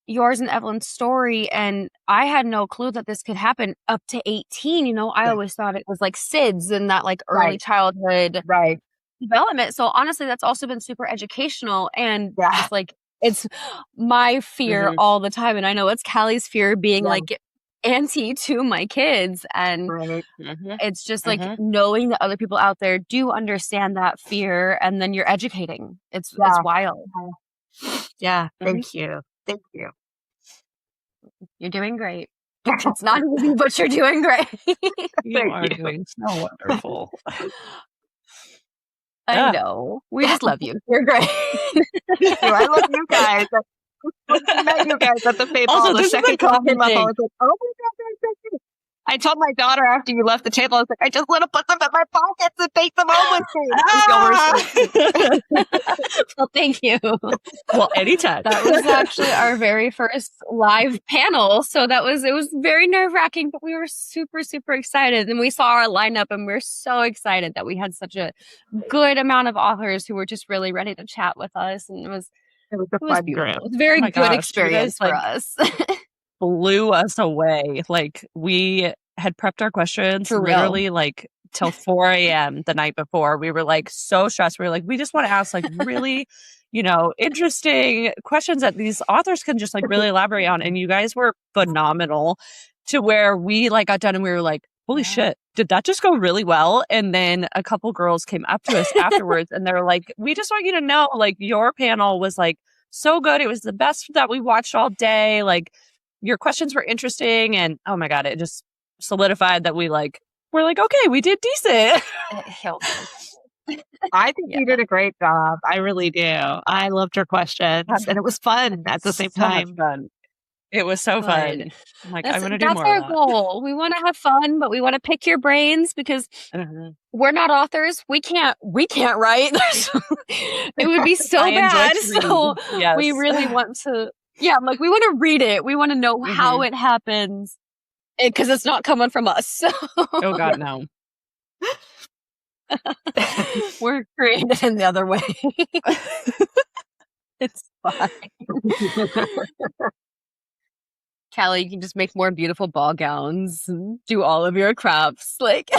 yours and Evelyn's story, and I had no clue that this could happen up to 18. I always thought it was like SIDS and that like early childhood development. So honestly, that's also been super educational, and just like, it's my fear all the time. And I know it's Callie's fear being like auntie to my kids. And it's just like knowing that other people out there do understand that fear, and then you're educating. It's wild. Yeah. Thank you. Thank you. You're doing great. It's not easy, but you're doing great. You are doing so wonderful. I know. We just love you. You're great. I love you guys. I met you guys at the paintball. Also, the this is second a common I thing. was like, oh my God, thank you. I told my daughter after you left the table, I was like, I just want to put them in my pockets and take them home with me. Well, thank you. Well, anytime. That was actually our very first live panel. So it was very nerve-wracking, but we were super, super excited. And we saw our lineup, and we're so excited that we had such a good amount of authors who were just really ready to chat with us. And it was a fun beautiful. group. It was a very good experience guys, for us. Blew us away. Like, we had prepped our questions literally like till 4 a.m. the night before. We were like so stressed. We were like, we just want to ask like really, interesting questions that these authors can just like really elaborate on. And you guys were phenomenal, to where we like got done and we were like, holy shit, did that just go really well? And then a couple girls came up to us afterwards, and they're like, we just want you to know, like, your panel was like so good. It was the best that we watched all day. Like, your questions were interesting, and oh my God, it just solidified that we're like, okay, we did decent. I think you did a great job. I really do. I loved your questions, and it was fun at the same time. Fun. It was so fun. I'm like, I'm going to do more That's of our that. goal. We want to have fun, but we want to pick your brains, because we're not authors. We can't write. It would be so bad. So we really want to, like, we want to read it. We want to know how it happens, because it's not coming from us. So. Oh God, no. We're created in the other way. It's fine. Callie, you can just make more beautiful ball gowns and do all of your crafts. Like,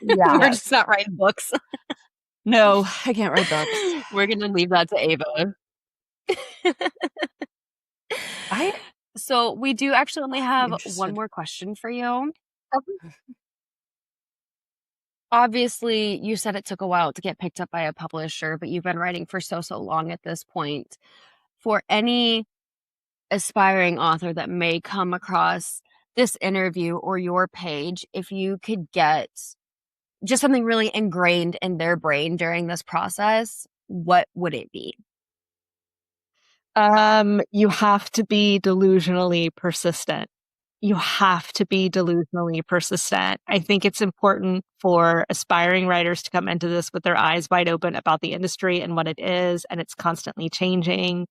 we're just not writing books. No, I can't write books. We're going to leave that to Ava. So we do actually only have one more question for you. Obviously, you said it took a while to get picked up by a publisher, but you've been writing for so long at this point. For any aspiring author that may come across this interview or your page, if you could get just something really ingrained in their brain during this process, what would it be? You have to be delusionally persistent. You have to be delusionally persistent. I think it's important for aspiring writers to come into this with their eyes wide open about the industry and what it is, and it's constantly changing.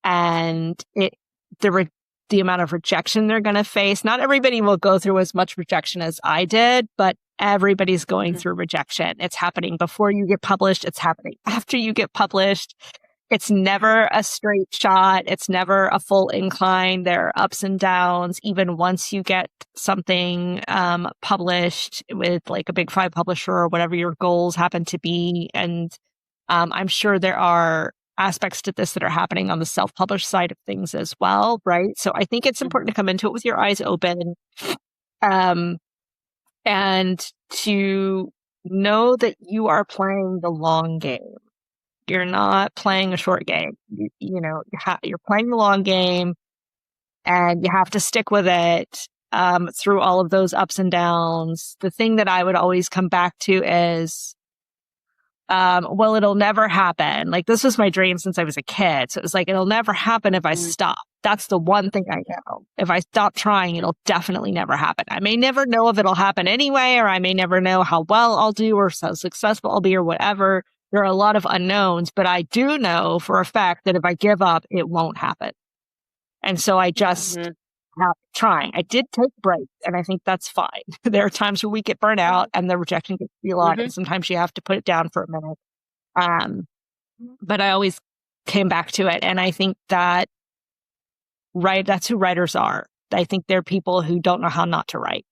And the amount of rejection they're going to face. Not everybody will go through as much rejection as I did, but everybody's going through rejection. It's happening before you get published. It's happening after you get published. It's never a straight shot. It's never a full incline. There are ups and downs. Even once you get something published with like a big 5 publisher or whatever your goals happen to be. And I'm sure there are aspects to this that are happening on the self-published side of things as well, right? So I think it's important to come into it with your eyes open, and to know that you are playing the long game. You're not playing a short game. You're playing the long game, and you have to stick with it through all of those ups and downs. The thing that I would always come back to is, well, it'll never happen. Like, this was my dream since I was a kid. So it was like, it'll never happen if I stop. That's the one thing I know. If I stop trying, it'll definitely never happen. I may never know if it'll happen anyway, or I may never know how well I'll do or how successful I'll be or whatever. There are a lot of unknowns, but I do know for a fact that if I give up, it won't happen. And so I just have trying. I did take breaks, and I think that's fine. There are times where we get burnt out and the rejection gets to be a lot, and sometimes you have to put it down for a minute. But I always came back to it, and I think that that's who writers are. I think they're people who don't know how not to write.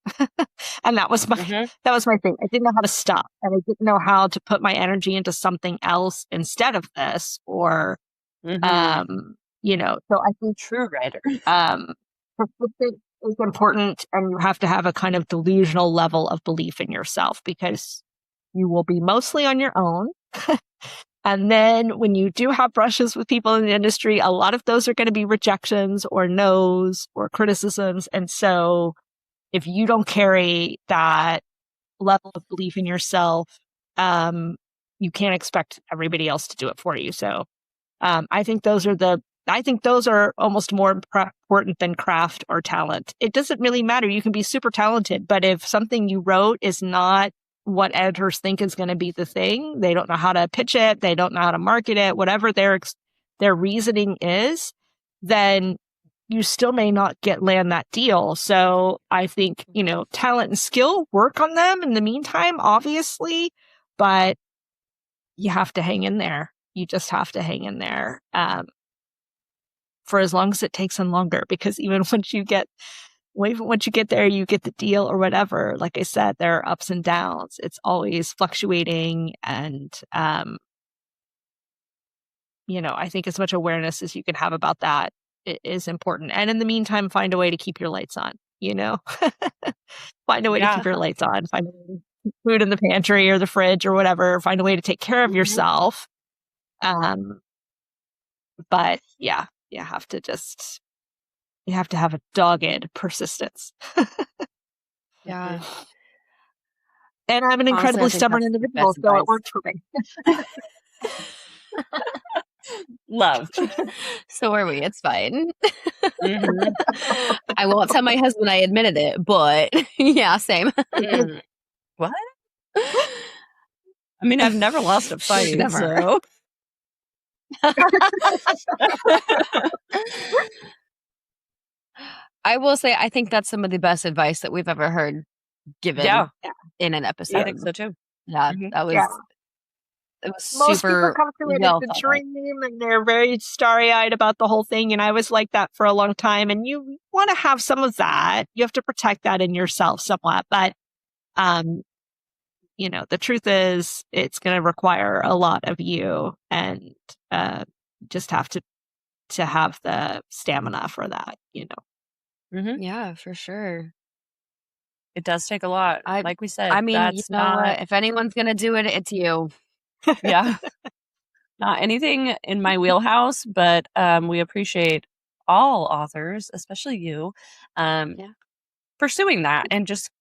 And that was my thing. I didn't know how to stop, and I didn't know how to put my energy into something else instead of this, or so I think true writer. Persistence is important, and you have to have a kind of delusional level of belief in yourself, because you will be mostly on your own. And then when you do have brushes with people in the industry, a lot of those are going to be rejections or no's or criticisms. And so if you don't carry that level of belief in yourself, you can't expect everybody else to do it for you. So I think those are almost more important than craft or talent. It doesn't really matter. You can be super talented, but if something you wrote is not what editors think is going to be the thing, they don't know how to pitch it, they don't know how to market it, whatever their reasoning is, then you still may not land that deal. So I think, talent and skill, work on them in the meantime, obviously, but you have to hang in there. You just have to hang in there. For as long as it takes and longer, because even once you get there, you get the deal or whatever. Like I said, there are ups and downs. It's always fluctuating. And, I think as much awareness as you can have about that is important. And in the meantime, find a way to keep your lights on, find a way to keep your lights on, find a way to keep food in the pantry or the fridge or whatever, find a way to take care of yourself. But yeah, you have to have a dogged persistence. Yeah. And I'm an incredibly stubborn individual, so it works for me. Love. So are we. It's fine. I won't tell my husband I admitted it, but yeah, same. What? I mean, I've never lost a fight. Never. So. I will say, I think that's some of the best advice that we've ever heard given in an episode. I think so too. Yeah, that was it was Most people super come through it well as a thought out. dream and they're very starry-eyed about the whole thing. And I was like that for a long time. And you want to have some of that. You have to protect that in yourself somewhat. But, the truth is it's going to require a lot of you and just have to have the stamina for that, Mm-hmm. Yeah, for sure. It does take a lot. Like we said, I mean, that's you know not, what? If anyone's gonna do it, it's you. yeah, not anything in my wheelhouse, but we appreciate all authors, especially you, pursuing that and just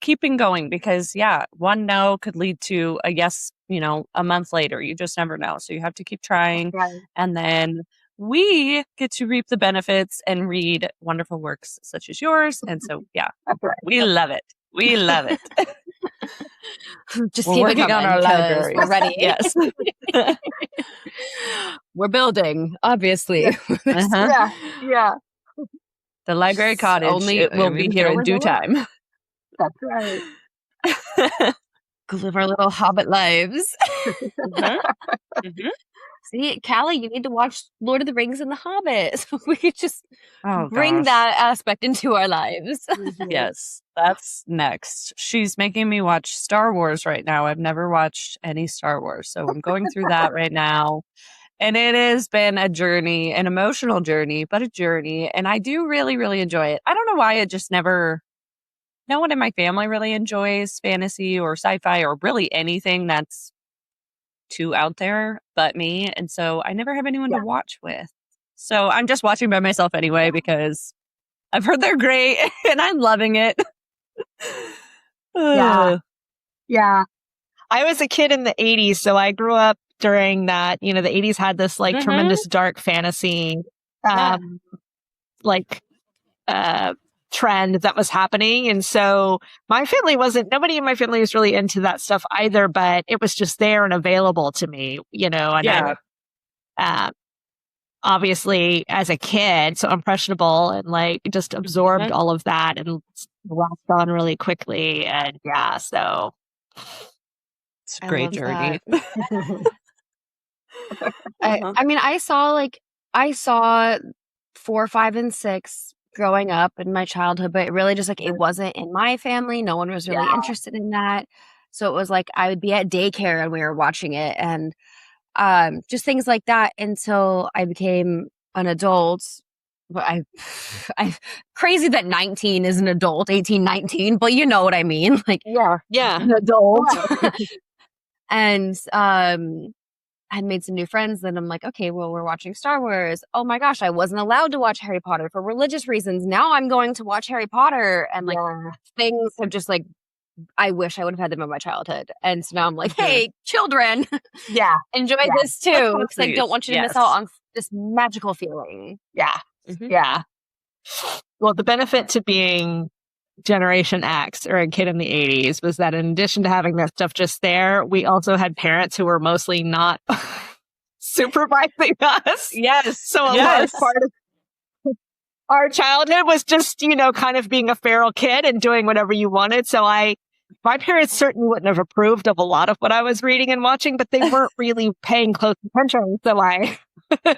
keeping going because, one no could lead to a yes, a month later. You just never know. So you have to keep trying. Right. And then we get to reap the benefits and read wonderful works such as yours. And so, That's right. we love it. We love it. Just We're keep it working coming on our 'cause library. we're ready. Yes. We're building, obviously. Uh-huh. Yeah. The library cottage, it will be here in due time. That's right. Go live our little hobbit lives. Mhm. Mhm. See, Callie, you need to watch Lord of the Rings and The Hobbit. So we could just Oh, bring gosh. that aspect into our lives. Yes, that's next. She's making me watch Star Wars right now. I've never watched any Star Wars, so I'm going through that right now. And it has been a journey, an emotional journey, but a journey. And I do really, really enjoy it. I don't know why it just never, no one in my family really enjoys fantasy or sci-fi or really anything that's too out there but me. And so I never have anyone to watch with. So I'm just watching by myself anyway because I've heard they're great and I'm loving it. Yeah. Yeah. I was a kid in the 80s, so I grew up during that, the 80s had this like tremendous dark fantasy trend that was happening. And so nobody in my family was really into that stuff either, but it was just there and available to me, and I obviously as a kid, so impressionable and like just absorbed all of that and walked on really quickly. And so it's a great journey. I mean, I saw 4, 5, and 6 growing up in my childhood, but it really just like it wasn't in my family. No one was really interested in that. So it was like I would be at daycare and we were watching it and just things like that until I became an adult. But I crazy that 19 is an adult, 18, 19, but you know what I mean? Like an adult. And I had made some new friends. Then I'm like, okay, well, we're watching Star Wars. Oh my gosh, I wasn't allowed to watch Harry Potter for religious reasons. Now I'm going to watch Harry Potter. And like things have just like, I wish I would have had them in my childhood. And so now I'm like, hey, children, enjoy this too. Because I don't want you to miss out on this magical feeling. Yeah. Yeah. Well, the benefit to being Generation X or a kid in the 80s was that in addition to having that stuff just there, we also had parents who were mostly not supervising us. Yes. So a large part of our childhood was just, kind of being a feral kid and doing whatever you wanted. So my parents certainly wouldn't have approved of a lot of what I was reading and watching, but they weren't really paying close attention. So I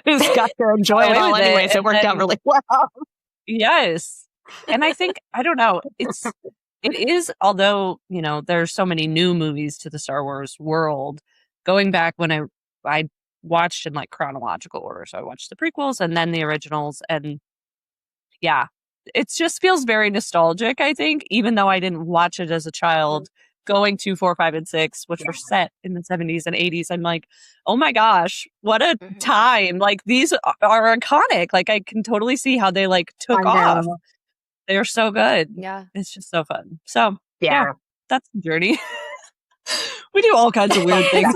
just got to enjoy it all anyways. It worked out really well. Yes. And I think, I don't know, it is, although, there's so many new movies to the Star Wars world, going back when I watched in like chronological order. So I watched the prequels and then the originals. And it just feels very nostalgic, I think, even though I didn't watch it as a child. Going to 4, 5, and 6, which were set in the 70s and 80s, I'm like, oh my gosh, what a time. Like, these are iconic. Like, I can totally see how they like took off. They're so good. Yeah. It's just so fun. So, that's the journey. We do all kinds of weird things.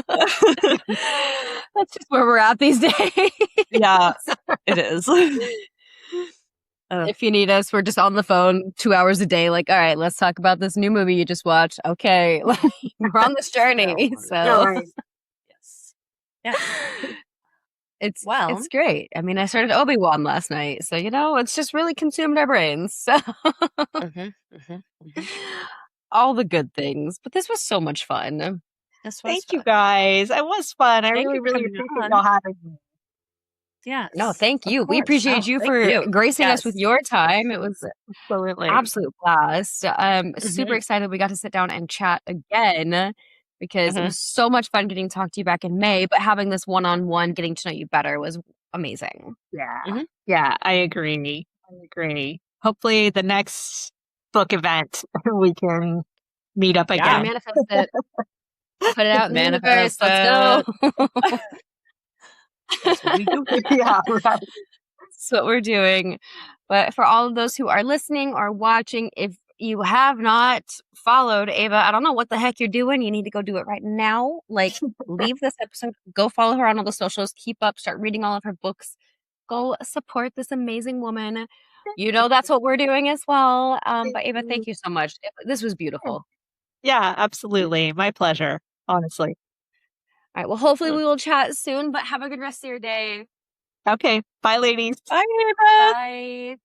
That's just where we're at these days. Yeah, it is. If you need us, we're just on the phone 2 hours a day. Like, all right, let's talk about this new movie you just watched. Okay. We're on this journey. So, yes. Yeah. It's great. I mean, I started Obi-Wan last night. So, it's just really consumed our brains. So. all the good things. But this was so much fun. Thank you guys. It was fun. I really appreciate y'all having me. Yes. No, thank you. We appreciate you for gracing us with your time. It was absolutely absolute blast. Super excited we got to sit down and chat again because it was so much fun getting to talk to you back in May, but having this one-on-one, getting to know you better was amazing. Yeah. Yeah, I agree. Hopefully the next book event we can meet up again. Manifest it. Put it out in the universe. Let's go. That's what we do. Yeah, right. That's what we're doing. But for all of those who are listening or watching, if you have not followed Ava, I don't know what the heck you're doing. You need to go do it right now. Like, leave this episode, go follow her on all the socials, keep up, start reading all of her books. Go support this amazing woman. You know, that's what we're doing as well. But Ava, thank you so much. This was beautiful. Yeah, absolutely. My pleasure, honestly. All right. Well, hopefully we will chat soon, but have a good rest of your day. Okay. Bye, ladies. Bye, Ava. Bye.